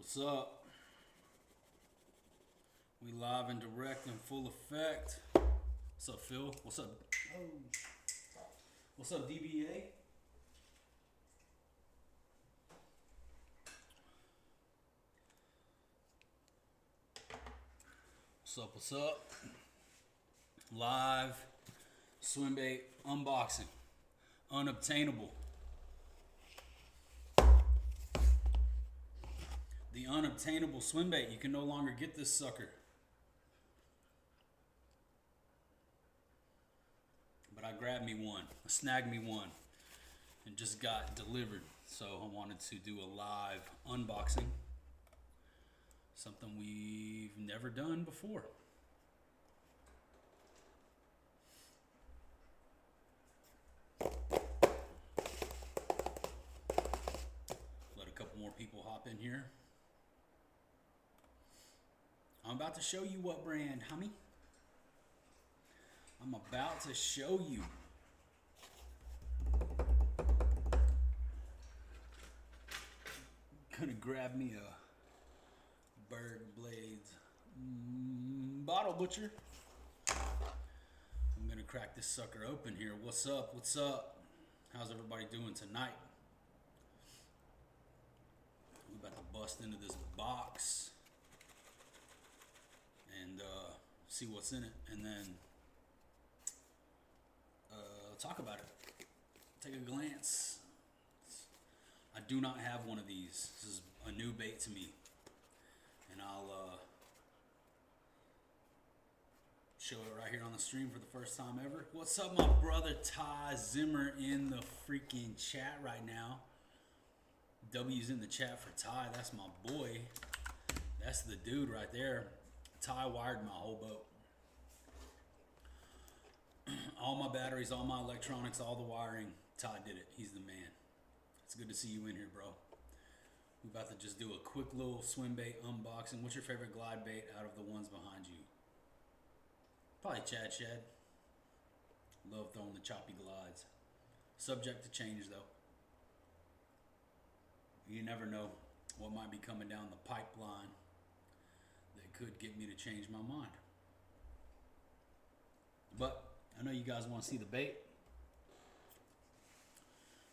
What's up? We live and direct in full effect. What's up, Phil? What's up? Oh. What's up, DBA? What's up? What's up? Live Swimbait unboxing. Unobtainable. The unobtainable Swimbait. You can no longer get this sucker. But I grabbed me one. I snagged me one. And just got delivered. So I wanted to do a live unboxing. Something we've never done before. Let a couple more people hop in here. I'm about to show you what brand, homie. I'm about to show you. Gonna grab me a Berg Blades bottle butcher. I'm gonna crack this sucker open here. What's up? What's up? How's everybody doing tonight? We're about to bust into this box and see what's in it, and then talk about it. Take a glance. I do not have one of these. This is a new bait to me, and I'll show it right here on the stream for the first time ever. What's up, my brother Ty Zimmer in the freaking chat right now? W's in the chat for Ty. That's my boy. That's the dude right there. Ty wired my whole boat. All my batteries, all my electronics, all the wiring. Ty did it. He's the man. It's good to see you in here, bro. We're about to just do a quick little swim bait unboxing. What's your favorite glide bait out of the ones behind you? Probably Chad Shad. Love throwing the choppy glides. Subject to change, though. You never know what might be coming down the pipeline that could get me to change my mind. But I know you guys want to see the bait.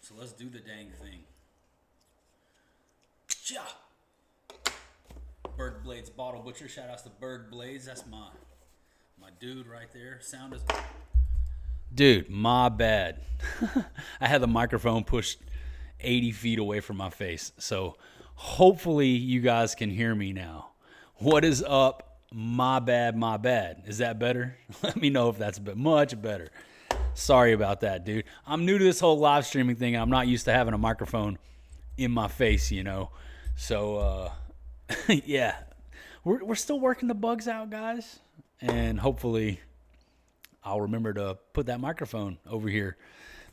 So let's do the dang thing. Cha! Berg Blades Bottle Butcher. Shout outs to Berg Blades. That's my dude right there. Sound is... Dude, my bad. I had the microphone pushed 80 feet away from my face. So hopefully you guys can hear me now. What is up? My bad, my bad. Is that better? Let me know if that's much better. Sorry about that, dude. I'm new to this whole live streaming thing. I'm not used to having a microphone in my face, you know. So, yeah. We're still working the bugs out, guys. And hopefully I'll remember to put that microphone over here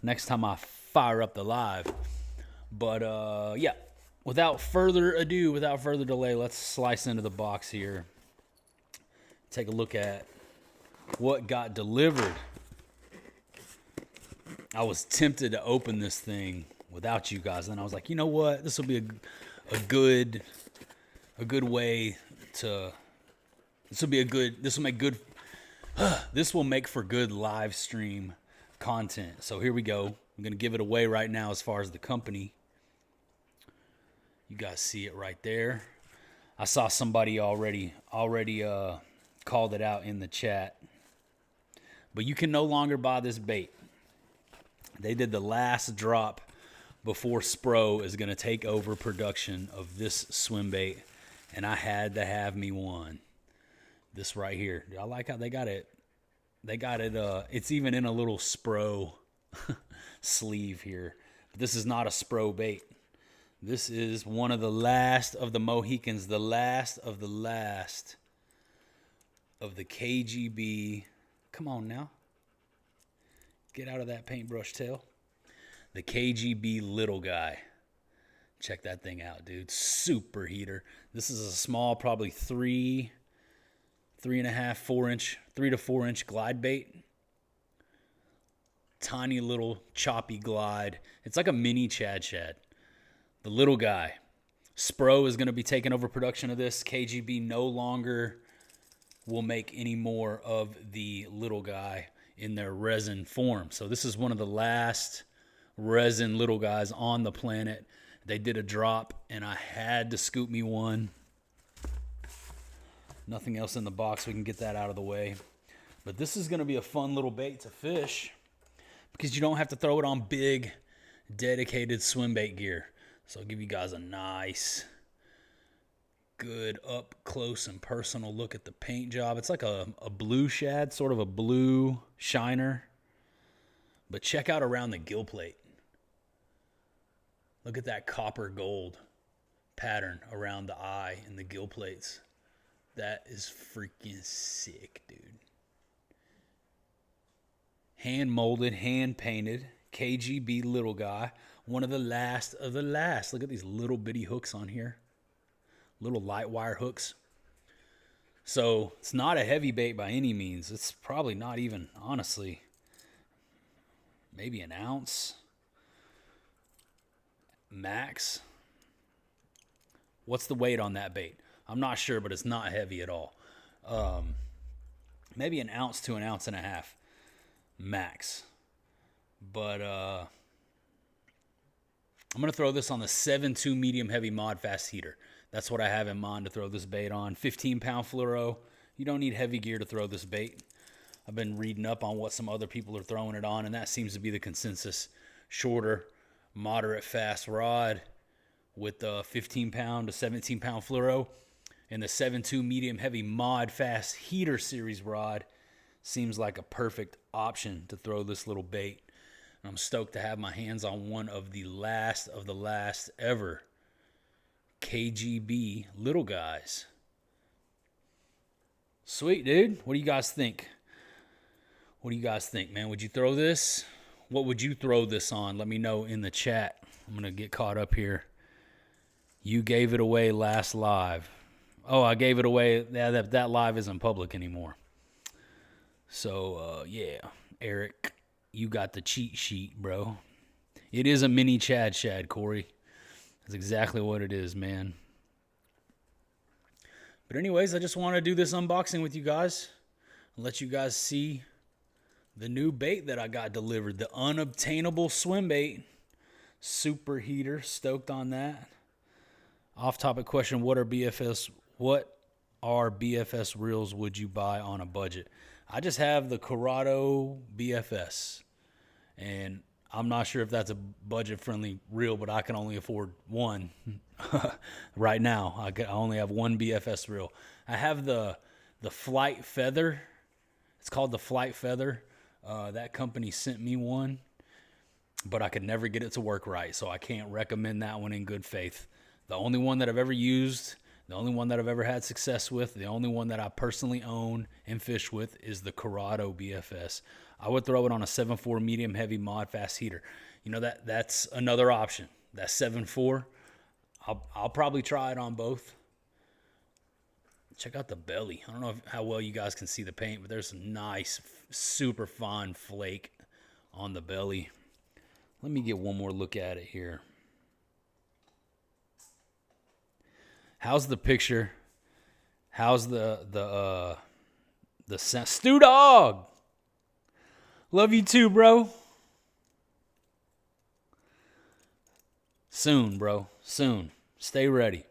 next time I fire up the live. But, yeah. Without further ado, without further delay, let's slice into the box here. Take a look at what got delivered. I was tempted to open this thing without you guys. Then I was like, you know what? This will be a good way to. This will make for good live stream content. So here we go. I'm gonna give it away right now as far as the company. You guys see it right there. I saw somebody already called it out in the chat. But you can no longer buy this bait. They did the last drop before Spro is going to take over production of this swim bait, and I had to have me one. This right here. I like how they got it. They got it. It's even in a little Spro sleeve here. But this is not a Spro bait. This is one of the last of the Mohicans, the last of the last of the KGB. Come on now. Get out of that paintbrush tail. The KGB little guy. Check that thing out, dude. Super heater. This is a small, probably 3 to 4 inch glide bait. Tiny little choppy glide. It's like a mini Chad Shad. The little guy. Spro is going to be taking over production of this. KGB no longer will make any more of the little guy in their resin form. So this is one of the last resin little guys on the planet. They did a drop, and I had to scoop me one. Nothing else in the box. We can get that out of the way. But this is going to be a fun little bait to fish because you don't have to throw it on big, dedicated swim bait gear. So I'll give you guys a nice, good up close and personal look at the paint job. It's like a blue shad, sort of a blue shiner. But check out around the gill plate. Look at that copper gold pattern around the eye and the gill plates. That is freaking sick, dude. Hand molded, hand painted, KGB little guy. One of the last of the last. Look at these little bitty hooks on here. Little light wire hooks. So it's not a heavy bait by any means. It's probably not even, honestly, maybe an ounce max. What's the weight on that bait? I'm not sure, but it's not heavy at all. Maybe an ounce to an ounce and a half max. But I'm going to throw this on the 7.2 medium heavy mod fast heater. That's what I have in mind to throw this bait on. 15-pound fluoro. You don't need heavy gear to throw this bait. I've been reading up on what some other people are throwing it on, and that seems to be the consensus. Shorter, moderate fast rod with the 15-pound to 17-pound fluoro. And the 7.2 medium heavy mod fast heater series rod seems like a perfect option to throw this little bait. And I'm stoked to have my hands on one of the last ever KGB little guys. Sweet, dude. What do you guys think? What do you guys think, man? Would you throw this? What would you throw this on? Let me know in the chat. I'm going to get caught up here. You gave it away last live. Oh, I gave it away. Yeah, that live isn't public anymore. So, yeah, Eric, you got the cheat sheet, bro. It is a mini Chad Shad, Corey. That's exactly what it is, man. But anyways, I just want to do this unboxing with you guys and let you guys see the new bait that I got delivered. The Unobtainable swim bait. Super heater. Stoked on that. Off-topic question, what are BFS reels would you buy on a budget? I just have the Corrado BFS. And I'm not sure if that's a budget-friendly reel, but I can only afford one right now. I only have one BFS reel. I have the Flight Feather. It's called the Flight Feather. That company sent me one, but I could never get it to work right, so I can't recommend that one in good faith. The only one that I've ever used, the only one that I've ever had success with, the only one that I personally own and fish with is the Corrado BFS. I would throw it on a 7.4 medium heavy mod fast heater. You know, that's another option. That 7.4, I'll probably try it on both. Check out the belly. I don't know how well you guys can see the paint, but there's a nice, super fine flake on the belly. Let me get one more look at it here. How's the picture? How's the sound? Stu Dog! Love you too, bro. Soon, bro. Soon. Stay ready.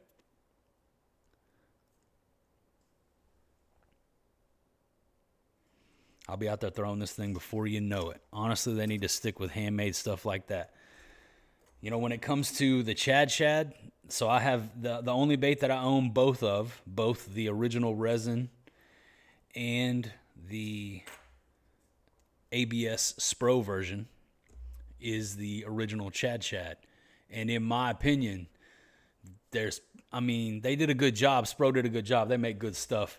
I'll be out there throwing this thing before you know it. Honestly, they need to stick with handmade stuff like that. You know, when it comes to the Chad Shad, so I have the only bait that I own both the original resin and the ABS Spro version is the original Chad Shad. And in my opinion, they did a good job. Spro did a good job. They make good stuff,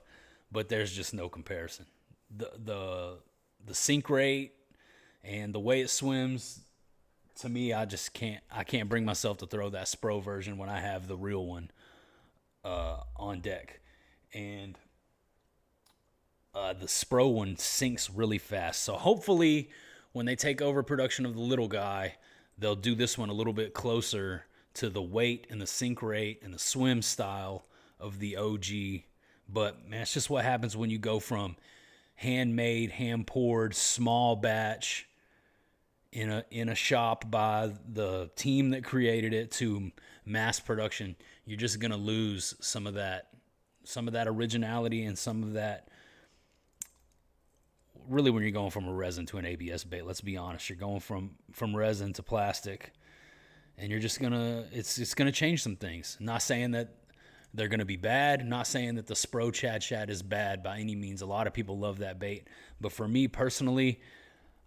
but there's just no comparison. The sink rate and the way it swims, to me, I can't bring myself to throw that Spro version when I have the real one on deck. And the Spro one sinks really fast. So hopefully when they take over production of the little guy, they'll do this one a little bit closer to the weight and the sink rate and the swim style of the OG. But man, it's just what happens when you go from handmade, hand poured, small batch in a shop by the team that created it to mass production. You're just gonna lose some of that originality and some of that. Really, when you're going from a resin to an ABS bait, let's be honest, you're going from resin to plastic, and you're just gonna it's gonna change some things. Not saying that they're gonna be bad. Not saying that the Spro Chad is bad by any means. A lot of people love that bait, but for me personally,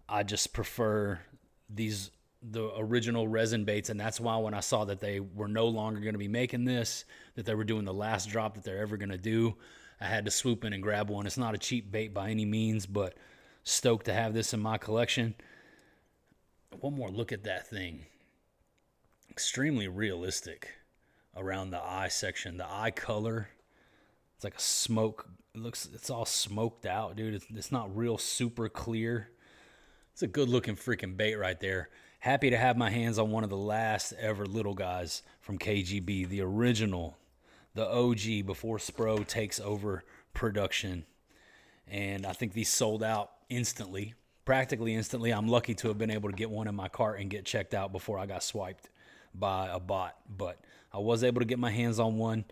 I just prefer the original resin baits, and that's why when I saw that they were no longer going to be making this, that they were doing the last drop that they're ever going to do, I had to swoop in and grab one. It's not a cheap bait by any means, but stoked to have this in my collection. One more look at that thing. Extremely realistic around the eye section. The eye color, it's like a smoke. It's all smoked out, dude. It's not real super clear. It's a good looking freaking bait right there. Happy to have my hands on one of the last ever little guys from KGB, the original, the OG before Spro takes over production. And I think these sold out instantly, practically instantly. I'm lucky to have been able to get one in my cart and get checked out before I got swiped by a bot. But I was able to get my hands on one.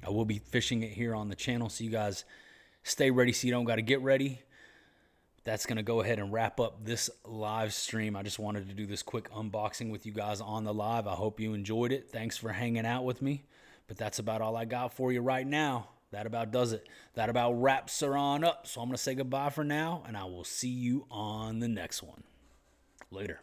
I will be fishing it here on the channel, so you guys stay ready so you don't got to get ready. That's going to go ahead and wrap up this live stream. I just wanted to do this quick unboxing with you guys on the live. I hope you enjoyed it. Thanks for hanging out with me. But that's about all I got for you right now. That about does it. That about wraps her on up. So I'm going to say goodbye for now, and I will see you on the next one. Later.